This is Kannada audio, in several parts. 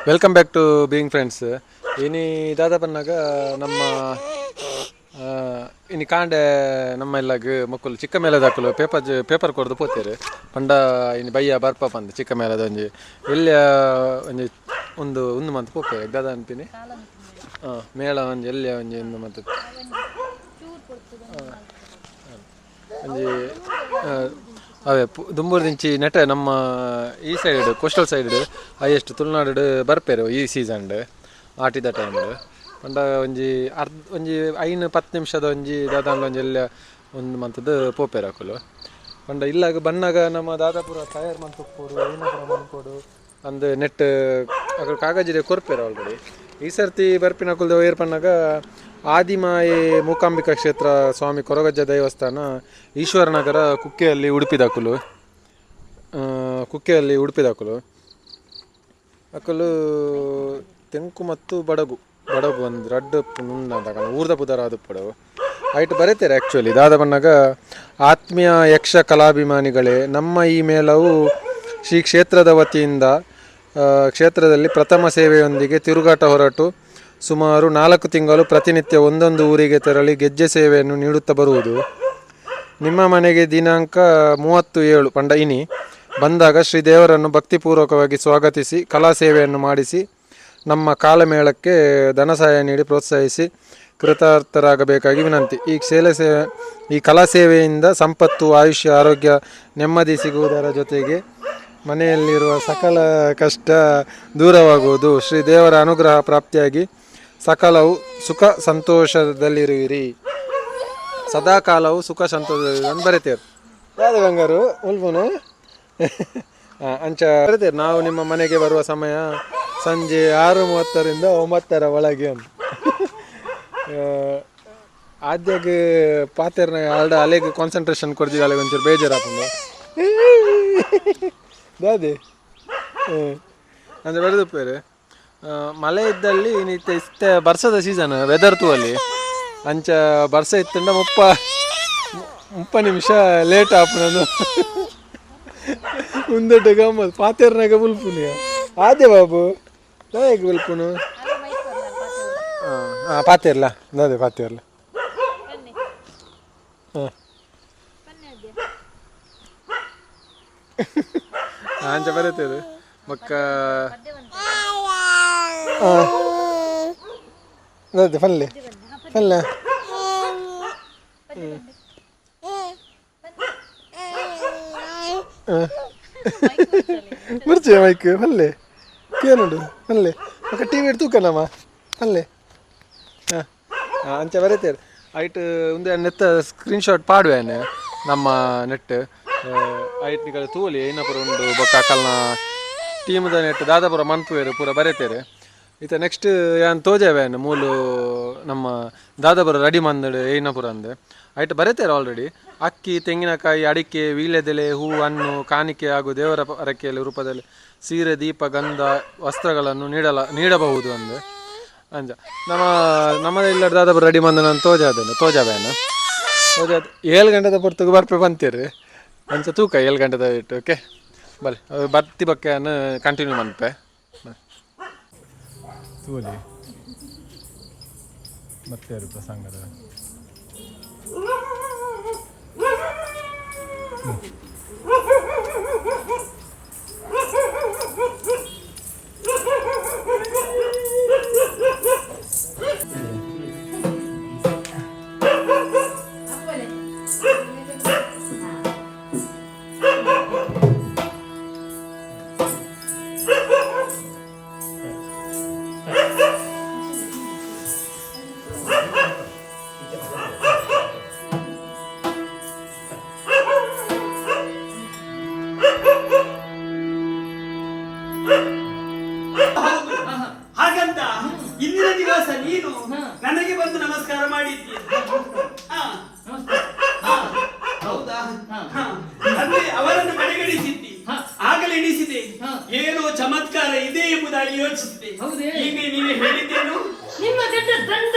Welcome back to Being Friends. ಇನಿ ದಾದ ಪನ್ನಾಗ ನಮ್ಮ ಇನಿ ಕಾಂಡೆ ನಮ್ಮ ಇಲ್ಲಾಗ ಮಕ್ಕಳು ಚಿಕ್ಕ ಮೇಲದಾಕಲು ಪೇಪರ್ ಕೊಡ್ದು ಪೋತೇರು ಪಂಡ ಇನಿ ಬಯ್ಯ ಬರ್ಪ ಪಂದು ಚಿಕ್ಕ ಮೇಲದ ಒಂಜಿ ಎಲ್ಲಿ ಒಂಜಿ ಒಂದು ಮಂತ್ ಪೋಪೆ ದಾದ ಅನ್ಪಿನಿ ಮೇಳ ಒಂಜಿ ಎಲ್ಲಿ ಒಂಜಿ ಒಂದು ಮಂತ್ ಒಂಜಿ ಅವೇ ದುಂಬೂರು ನೆಟ್ಟೆ ನಮ್ಮ ಈ side coastal side highest Tulunadu ಬರ್ಪೇರು ಈ ಸೀಸನ್ ಆಟಿದ ಟೈಮ್ ಪಂಡ ಒಂಜಿ 5-10 ನಿಮಿಷದ ಒಂಜಿ ದಾದಾಂಡ ಒಂಜಿ ಎಲ್ಲ ಒಂದು ಮಂತದ್ದು ಪೋಪೇರು ಹಾಕಲು ಪಂಡ ಇಲ್ಲಾಗ ಬಣ್ಣಾಗ ನಮ್ಮ ದಾದಾಪುರ ತಯಾರು ಮಂತುಪ್ಪೋಡು ಏನಪುರ ಮನ್ಪೋಡು ಅಂದು ನೆಟ್ ಅక్కడ ಕಾಗಜಿದೆ ಕೊರ್ಪೇರು ಆಲ್ರೆಡಿ. ಈ ಸರ್ತಿ ಬರ್ಪಿನ ಹಾಕಲ್ದು ಏರ್ ಪನ್ನಾಗ ಆದಿಮಾಯೆ ಮೂಕಾಂಬಿಕಾ ಕ್ಷೇತ್ರ ಸ್ವಾಮಿ ಕೊರಗಜ್ಜ ದೇವಸ್ಥಾನ ಈಶ್ವರನಗರ ಕುಕ್ಕೆಯಲ್ಲಿ ಉಡುಪಿದಾಕಲು ಅಕಲು ತೆಂಕು ಮತ್ತು ಬಡಗು ಒಂದು ರಡ್ಡು ಊರ್ದ ಪುದರ ಅದು ಪಡವು ಐಟ್ ಬರೀತಾರೆ. ಆ್ಯಕ್ಚುಲಿ ದಾದ ಬಣ್ಣಾಗ ಆತ್ಮೀಯ ಯಕ್ಷ ಕಲಾಭಿಮಾನಿಗಳೇ, ನಮ್ಮ ಈ ಮೇಳವು ಶ್ರೀ ಕ್ಷೇತ್ರದ ವತಿಯಿಂದ ಕ್ಷೇತ್ರದಲ್ಲಿ ಪ್ರಥಮ ಸೇವೆಯೊಂದಿಗೆ ತಿರುಗಾಟ ಹೊರಟು ಸುಮಾರು 4 ತಿಂಗಳು ಪ್ರತಿನಿತ್ಯ ಒಂದೊಂದು ಊರಿಗೆ ತೆರಳಿ ಗೆಜ್ಜೆ ಸೇವೆಯನ್ನು ನೀಡುತ್ತಾ ಬರುವುದು. ನಿಮ್ಮ ಮನೆಗೆ ದಿನಾಂಕ 30/7 ಪಂಡ ಇನಿ ಬಂದಾಗ ಶ್ರೀದೇವರನ್ನು ಭಕ್ತಿಪೂರ್ವಕವಾಗಿ ಸ್ವಾಗತಿಸಿ ಕಲಾ ಸೇವೆಯನ್ನು ಮಾಡಿಸಿ ನಮ್ಮ ಕಾಲಮೇಳಕ್ಕೆ ಧನ ಸಹಾಯ ನೀಡಿ ಪ್ರೋತ್ಸಾಹಿಸಿ ಕೃತಾರ್ಥರಾಗಬೇಕಾಗಿ ವಿನಂತಿ. ಈ ಕಲಾ ಸೇವೆಯಿಂದ ಸಂಪತ್ತು, ಆಯುಷ್ಯ, ಆರೋಗ್ಯ, ನೆಮ್ಮದಿ ಸಿಗುವುದರ ಜೊತೆಗೆ ಮನೆಯಲ್ಲಿರುವ ಸಕಲ ಕಷ್ಟ ದೂರವಾಗುವುದು. ಶ್ರೀದೇವರ ಅನುಗ್ರಹ ಪ್ರಾಪ್ತಿಯಾಗಿ ಸಕಲವು ಸುಖ ಸಂತೋಷದಲ್ಲಿರುವಿರಿ, ಸದಾಕಾಲವು ಸುಖ ಸಂತೋಷ ಅಂತ ಬರೀತೇವೆ. ಯಾವುದು ಬಂಗಾರು ಉಲ್ಪುನು ಅಂಚ ಬರೀತೇವೆ. ನಾವು ನಿಮ್ಮ ಮನೆಗೆ ಬರುವ ಸಮಯ ಸಂಜೆ 6:30ರಿಂದ 9 ಒಳಗೆ ಅಂತ. ಆದ್ಯಾಗ ಪಾತೆರ್ನ ಅಲೆಗೆ ಕಾನ್ಸಂಟ್ರೇಷನ್ ಕೊಡ್ತೀವಿ, ಅಲ್ಲಿಗೆ ಒಂಚೂರು ಬೇಜಾರಾಗ್ತದೆ ದಾದಿ ಅಂದರೆ ಬರೆದುಪ್ಪೇರು. ಮಳೆ ಇದ್ದಲ್ಲಿ ಇಷ್ಟೇ ಬರ್ಸದ ಸೀಸನ್ ವೆದರ್ ತೂ ಅಲ್ಲಿ ಅಂಚ ಬರ್ಸ ಇತ್ತಂಡ 30 ನಿಮಿಷ ಲೇಟ್ ಆಪನದು ಮುಂದೊಟ್ಟು ಗಮ್ಮತ್ ಪಾತೆರ್ನಾಗ ಬುಲ್ಪುನಿಯ ಆದ್ಯ ಬಾಬು ಹೇಗೆ ಬುಲ್ಪುನು ಹಾಂ ಪಾತೆರ್ಲ ಅದೇ ಪಾತೆರ್ಲ ಹಾಂ ಅಂಚ ಬರೀತೇವೆ ಮಕ್ಕ ಅದೇ ಪಲ್ಲೆ ಪಲ್ಲೆ ಬರ್ಚೆ ಮೈಕ್ ಪಲ್ಲೆ ಕೇನುಡು ಪಲ್ಲೆ ಮಕ್ಕ ಟಿ ವಿ ತೂಕನಮ್ಮ ಪಲ್ಲೆ ಹಾಂ ಅಂಚ ಬರೀತೇವೆ. ಐಟ್ ಒಂದು ನೆತ್ತ ಸ್ಕ್ರೀನ್ಶಾಟ್ ಪಾಡುವೇನೆ ನಮ್ಮ ನೆಟ್ ಐಟ್ನಿಗಳ ತೂಲಿ ಏನಪುರ ಉಂಡು ಬೊಕ್ಕ ಅಕಲ್ನ ಟೀಮ್ದ ನೆಟ್ ದಾದಾಪುರ ಮನ್ಪುವೇರು ಪೂರ ಬರೀತೇವೆ. ಈತ ನೆಕ್ಸ್ಟ್ ಏನು ತೋಜಾವೇನು ಮೂಲು ನಮ್ಮ ದಾದಾಪುರ ರೆಡಿ ಮಂದಡು ಏನಪುರ ಅಂದೆ ಐಟ್ ಬರೀತೇವೆ ಆಲ್ರೆಡಿ. ಅಕ್ಕಿ, ತೆಂಗಿನಕಾಯಿ, ಅಡಿಕೆ, ವೀಳ್ಯದೆಲೆ, ಹೂ, ಹಣ್ಣು, ಕಾಣಿಕೆ ಹಾಗೂ ದೇವರ ಹರಕೆಯಲ್ಲಿ ರೂಪದಲ್ಲಿ ಸೀರೆ, ದೀಪ, ಗಂಧ, ವಸ್ತ್ರಗಳನ್ನು ನೀಡಬಹುದು ಅಂದೆ ಅಂಜ ನಮ್ಮದೇ ಇಲ್ಲ ದಾದಾಪುರ ರೆಡಿ ಮಂದ ನಾನು ತೋಜಾವೇನು 7 ಗಂಟೆದ ಪೊರ್ತಗೆ ಬರ್ಪೆ ಬಂತೀರಿ ಅಂಚ ತೂಕ 7 ಗಂಟೆದ ಇಟ್ಟು ಓಕೆ ಬಲೆ ಬರ್ತಿ ಬಕ್ಕೆ ಕಂಟಿನ್ಯೂ ಮನ್ಪೆ ತೂಲಿ ಮತ್ತೆ ಪ್ರಸಂಗದ ಹಾಗಂತ ಇಂದಿನ ದಿವಸ ನೀನು ನನಗೆ ಬಂದು ನಮಸ್ಕಾರ ಮಾಡಿದ್ದೀಯ. ಹೌದಾ? ಅಂದ್ರೆ ಅವರನ್ನು ಕಡೆಗಣಿಸಿದ್ದಿ, ಆಗಲೇ ಎಣಿಸಿದೆ ಏನೋ ಚಮತ್ಕಾರ ಇದೆ ಎಂಬುದಾಗಿ ಯೋಚಿಸಿದೆ. ಈಗ ನೀನು ಹೇಳಿದ್ದೇನು? ನಿಮ್ಮ ದಂಡ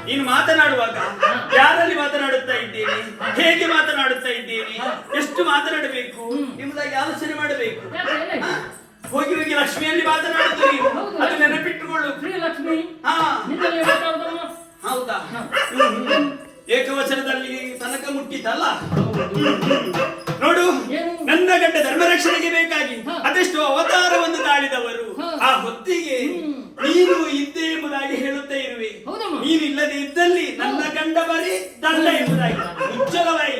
ನೀನು ಮಾತನಾಡುವಾಗ ಯಾರಲ್ಲಿ ಮಾತನಾಡುತ್ತಾ ಇದ್ದೇನೆ, ಹೇಗೆ ಮಾತನಾಡುತ್ತಾ ಇದ್ದೇನೆ, ಎಷ್ಟು ಮಾತನಾಡಬೇಕು ಎಂಬುದಾಗಿ ಆಲೋಚನೆ ಮಾಡಬೇಕು. ಹೋಗಿ ಹೋಗಿ ಲಕ್ಷ್ಮಿಯಲ್ಲಿ ಮಾತನಾಡುತ್ತೀರಿ. ನೋಡು, ಏನು? ನನ್ನ ಗಂಡ ಧರ್ಮ ರಕ್ಷಣೆಗೆ ಬೇಕಾಗಿ ಹಾ. ಅದೆಷ್ಟು ಅವತಾರವನ್ನು ತಾಳಿದವರು. ಹಾ. ಆ ಹೊತ್ತಿಗೆ ನೀನು ಇದ್ದೆ ಎಂಬುದಾಗಿ ಹೇಳುತ್ತಾ ಇರುವೆ. ಹೌದಮ್ಮ. ನೀನು ಇಲ್ಲದೆ ಇದ್ದಲ್ಲಿ ನನ್ನ ಗಂಡ ಬರೀ ದಂಡ ಎಂಬುದಾಗಿ ಉಜ್ವಲವಾಯಿ.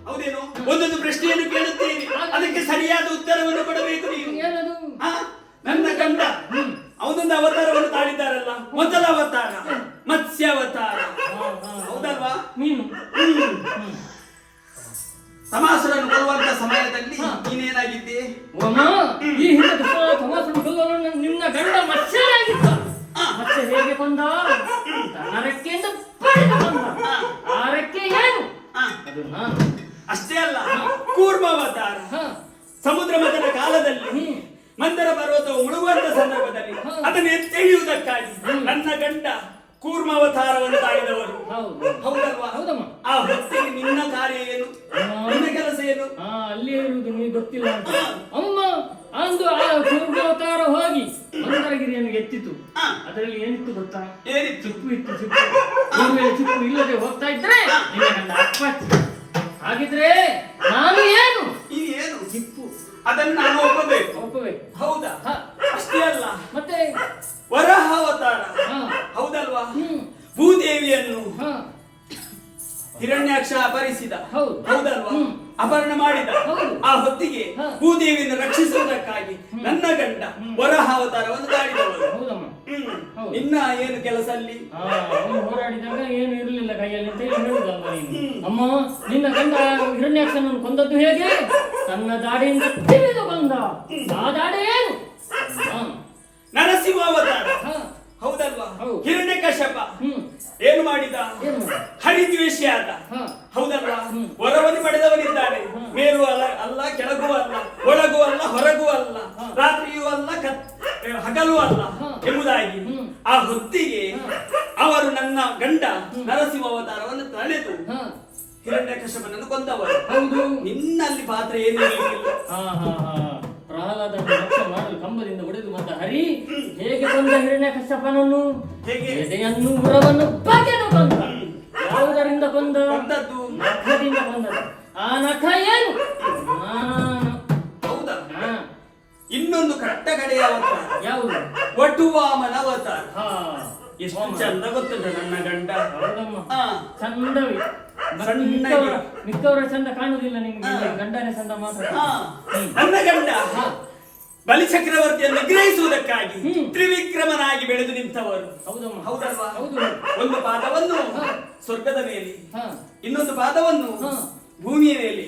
ಹೌದೇನು? ಒಂದೊಂದು ಪ್ರಶ್ನೆಯನ್ನು ಕೇಳುತ್ತೇನೆ, ಅದಕ್ಕೆ ಸರಿಯಾದ ಉತ್ತರವನ್ನು ಕೊಡಬೇಕು ನೀನು. ಏನದು? ಆ, ನನ್ನ ಗಂಡ ಅವನೊಂದು ಅವತಾರವನ್ನು ತಾಳಿದ್ದಾರಲ್ಲ, ಮೊದಲ ಅವತಾರ ಮತ್ಸ್ಯಾವತಾರ, ಹೌದಲ್ವಾ? ನೀನು ಸಮಾಸುರನ್ನು ಕೊಲ್ಲುವಂತ ಸಮಯದಲ್ಲಿ ನೀನೇನಾಗಿದ್ದೆ? ಓಮ, ಈ ಹಿಂದೆ ತಮಾಸನ್ನು ಕೊಲ್ಲಲು ನಿನ್ನ ಗಂಡ ಮತ್ಸ್ಯನಾಗಿದ್ದ. ಮತ್ತೆ ಹೇಗೆ ಕೊಂದ? ತನ್ನ ರೆಕ್ಕೆಯಿಂದ ಪಡೆದು ಕೊಂದ. ಆ ರೆಕ್ಕೆ ಏನು? ಅದು ನಾನು. ಅಷ್ಟೇ ಅಲ್ಲ, ಕೂರ್ಮಾವತಾರ ಸಮುದ್ರ ಮಥನ ಕಾಲದಲ್ಲಿ ಮಂದರ ಪರ್ವತವು ಮುಳುಗುವಂತ ಸಂದರ್ಭದಲ್ಲಿ ಅದನ್ನು ಎತ್ತೆಳೆಯುವುದಕ್ಕಾಗಿ ನನ್ನ ಗಂಡ ಕೂರ್ಮಾವತಾರವನ್ನು ತಾಳಿದವರು. ಹೌದಲ್ವಾ? ಹೌದಮ್ಮ. ಆ ಹೊತ್ತಿಗೆ ನಿನ್ನ ಕಾರ್ಯ ಏನು? ನಿನ್ನ ಕೆಲಸ ಏನು? ಅಲ್ಲಿ ಇರುವುದು ನಿಮಗೆ ಗೊತ್ತಿಲ್ಲ ಅಂತ. ಅಮ್ಮ ಅಂದು ಆ ಕೂರ್ಮಾವತಾರ ಹೋಗಿ ಮಂದರಗಿರಿಯನ್ನು ಎತ್ತಿತು. ಅದರಲ್ಲಿ ಏನಿತ್ತು ಗೊತ್ತಾ? ಏನಿತ್ತು? ಚಿಪ್ಪು ಇತ್ತು. ಚಿಪ್ಪು ಇಲ್ಲದೆ ಹೋಗ್ತಾ ಇದ್ರೆ ನಿನ್ನ ಗಂಡ ಅಪ್ಪಚ್ಚಿ. ಹಾಗಿದ್ರೆ ನಾನು ಏನು? ಈ ಏನು ಚಿಪ್ಪು. ಅದನ್ನು ನಾನು ಒಪ್ಪಬೇಕು. ಹೌದಾ? ಅಷ್ಟೇ ಅಲ್ಲ, ಮತ್ತೆ ವರಾಹ ಅವತಾರ, ಹೌದಲ್ವಾ? ಭೂದೇವಿಯನ್ನು ಹಿರಣ್ಯಾಕ್ಷ ಅಪಹರಿಸಿದ, ಹೌದಲ್ವಾ? ಅಪಹರಣ ಮಾಡಿದ. ಆ ಹೊತ್ತಿಗೆ ಭೂದೇವಿಯನ್ನು ರಕ್ಷಿಸುವುದಕ್ಕಾಗಿ ನನ್ನ ಗಂಡ ವರಾಹ ಅವತಾರವನ್ನು ತಾಳಿದವರು. ನಿನ್ನ ಏನು ಕೆಲಸ ಅಲ್ಲಿ? ಹೋರಾಡಿದಾಗ ಏನು ಇರಲಿಲ್ಲ ಕೈಯಲ್ಲಿ ಅಂತ ಹೇಳಿ ಹೇಳುದಲ್ವ ನೀನು? ಅಮ್ಮ, ನಿನ್ನ ಗಂಡ ಹಿರಣ್ಯಾಕ್ಷನನ್ನು ಕೊಂದದ್ದು ಹೇಗೆ? ತನ್ನ ದಾಡಿಯಿಂದ ತಿಳಿದು ಬಂದ. ಆ ದಾಡಿ ಏನು? ನರಸಿಂಹ ಅವತಾರ, ಹೌದಲ್ವಾ? ಹಿರಣ್ಯಕಶ್ಯಪ ಏನು ಮಾಡಿದ? ಹರಿದ್ವೇಷಿ ಆದ, ಹೌದಲ್ವಾ? ವರವನ್ನು ಪಡೆದವನಿದ್ದಾನೆ. ಮೇಲೂ ಅಲ್ಲ, ಕೆಳಗೂ ಅಲ್ಲ, ಒಳಗೂ ಅಲ್ಲ, ಹೊರಗೂ ಅಲ್ಲ, ರಾತ್ರಿಯೂ ಅಲ್ಲ, ಹಗಲೂ ಅಲ್ಲ ಎಂಬುದಾಗಿ. ಆ ಹೊತ್ತಿಗೆ ಅವರು ನನ್ನ ಗಂಡ ನರಸಿಂಹ ಅವತಾರವನ್ನು ತಳೆದು ಹಿರಣ್ಯಕಶ್ಯಪನನ್ನು ಕೊಂದವರು. ನಿನ್ನಲ್ಲಿ ಪಾತ್ರ ಏನು ಇರಲಿಲ್ಲ. ಪ್ರಹ್ಲಾದನ ರಕ್ಷೆ ಮಾಡಲು ಕಂಬದಿಂದ ಹೊಡೆದು ಬಂದ ಹರಿ ಹೇಗೆ ಕೊಂದ ಹಿರಣ್ಯಕಶ್ಯಪನನ್ನು? ಎದೆಯನ್ನು ಉರವನ್ನು ಬಗೆದು ಕೊಂದ. ಯಾವುದರಿಂದ ಕೊಂದ? ನಖದಿಂದ ಕೊಂದದ್ದು. ಆ ನಖ ಏನು? ಹೌದಾ? ಇನ್ನೊಂದು ಕಟ್ಟ ಕಡೆಯ ಅವತಾರ ಯಾವುದು? ವಟುವಾಮನ ಅವತಾರ. ಎಷ್ಟು ಚಂದ ಗೊತ್ತುಂಟ ನನ್ನ ಗಂಡ. ಚಂದವಿ. ಮಿಕ್ಕವರ ಚಂದ ಕಾಣುವುದಿಲ್ಲ ನಿಮ್ಗೆ, ಗಂಡನೇ ಚಂದ ಮಾತ್ರ. ನನ್ನ ಗಂಡ ಬಲಿ ಚಕ್ರವರ್ತಿಯನ್ನು ನಿಗ್ರಹಿಸುವುದಕ್ಕಾಗಿ ತ್ರಿವಿಕ್ರಮನಾಗಿ ಬೆಳೆದು ನಿಂತವರು. ಹೌದಲ್ವಾ? ಒಂದು ಪಾದವನ್ನು ಸ್ವರ್ಗದ ಮೇಲೆ, ಇನ್ನೊಂದು ಪಾದವನ್ನು ಭೂಮಿಯ ಮೇಲೆ,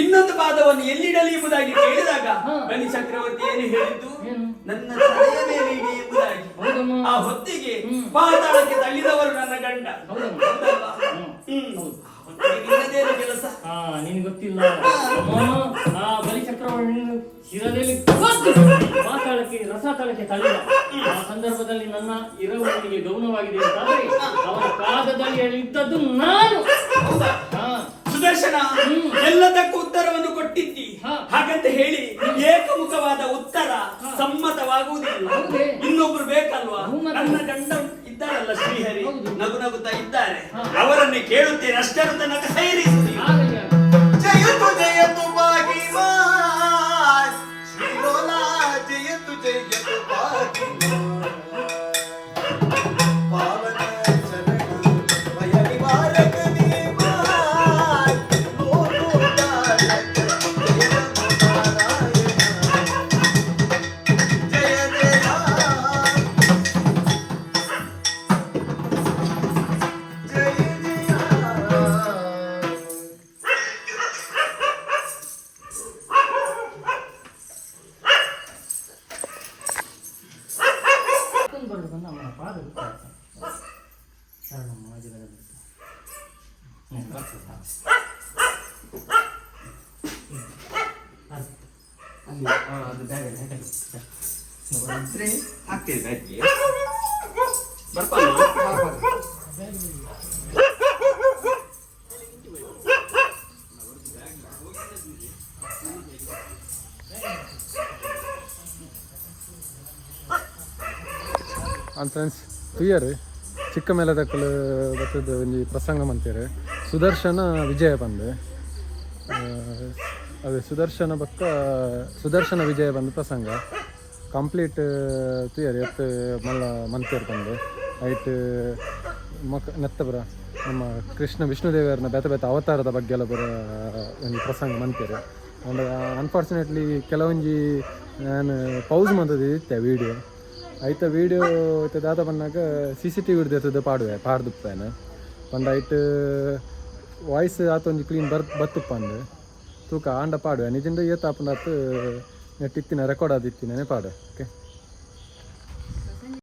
ಇನ್ನೊಂದು ಪಾದವನ್ನು ಎಲ್ಲಿಡಲಿ ಎಂಬುದಾಗಿ ಕೇಳಿದಾಗ ಬಲಿ ಚಕ್ರವರ್ತಿ ಏನು ಹೇಳಿದ್ದು? ನನ್ನ ತಲೆಯ ಮೇಲೆ ಇಡಿ ಎಂಬುದಾಗಿ. ಆ ಹೊತ್ತಿಗೆ ಪಾತಾಳಕ್ಕೆ ತಳ್ಳಿದವರು ನನ್ನ ಗಂಡ. ಹೌದಲ್ವಾ? ನಿನ್ನದೇನು ಕೆಲಸ? ನಿನ್ ಗೊತ್ತಿಲ್ಲ. ಆ ಬಲಿ ಚಕ್ರವರ್ತಿ ಶಿರದಲ್ಲಿ ಪಾತಾಳಕ್ಕೆ ರಸಾತಳಕ್ಕೆ ತಳ್ಳಿದ. ಆ ಸಂದರ್ಭದಲ್ಲಿ ನನ್ನ ಇರವನಿಗೆ ಗೌನವಾಗಿದೆ ಅಂತಾದ್ರೆ ಅವನ ಪಾದದಲ್ಲಿ ಇದ್ದದ್ದು ನಾನು. ಸುದರ್ಶನ, ಎಲ್ಲದಕ್ಕೂ ಉತ್ತರವನ್ನು ಕೊಟ್ಟಿದ್ದಿ. ಹಾಗಂತ ಹೇಳಿ ಏಕಮುಖವಾದ ಉತ್ತರ ಸಮ್ಮತವಾಗುವುದಿಲ್ಲ. ಇನ್ನೊಬ್ರು ಬೇಕಲ್ವಾ? ನನ್ನ ಗಂಡ ಇದ್ದಾರಲ್ಲ ಶ್ರೀಹರಿ, ನಗು ನಗುತ್ತಾ ಇದ್ದಾರೆ, ಅವರನ್ನೇ ಕೇಳುತ್ತೇನೆ. ಅಷ್ಟರ ತನಕ ಸೈರಿಸಿ. ಜಯತು ಜಯತು ಭಾಗಿಮಾ ಶ್ರೀಲೋಲಾ, ಜಯತು ಜಯತು ಭಾಗಿಮಾ ಪಾವನ ಚರಣ ಭಯ ನಿವಾರಕ ದೇವಾ ಲೋಕೋದಾರಕ ಜಯ ನಾರಾಯಣ ಜಯ ಜಯ ಫ್ರೆಂಡ್ಸ್ ತುಯ್ಯರು ಚಿಕ್ಕ ಮೇಲದಕ್ಕಲು ಬರ್ತದ ಒಂಜಿ ಪ್ರಸಂಗ ಮಂತೇರು ಸುದರ್ಶನ ವಿಜಯ ಬಂದು ಅದೇ ಸುದರ್ಶನ ವಿಜಯ ಬಂದು ಪ್ರಸಂಗ ಕಂಪ್ಲೀಟ್ ತುಯರಿ ಎತ್ತು ಮಲ್ಲ ಮಂತೇರ್ ಬಂದು ಐಟ್ ನೆತ್ತ ಬರ ನಮ್ಮ ಕೃಷ್ಣ ವಿಷ್ಣುದೇವರನ್ನ ಬೇತ ಬೇತ ಅವತಾರದ ಬಗ್ಗೆ ಎಲ್ಲ ಬರೋ ಒಂದು ಪ್ರಸಂಗ ಮಂತೇರು ಅಂಡ್ ಅನ್ಫಾರ್ಚುನೇಟ್ಲಿ ಕೆಲವೊಂಜಿ ನಾನು ಪೌಸ್ ಮಂತದಿತ್ತೆ ವೀಡಿಯೋ ಐತ ವೀಡಿಯೋ ಐತೆ ದಾದ ಬಂದಾಗ CCTV ಹಿಡ್ದು ಪಾಡ್ದುಪ್ಪೇನು ಪಂಡ ಐಟ್ ವಾಯ್ಸ್ ಆತೊಂದು ಕ್ಲೀನ್ ಬತ್ತುಪ್ಪಂದು ತೂಕ ಆಂಡ ಪಾಡುವೆ ನಿಜಂಡ ಏತಾಪಂಡ ನೆಟ್ಟಿತ್ತಿನ ರೆಕಾರ್ಡ್ ಆದಿತ್ತಿನೇ ಪಾಡು ಓಕೆ.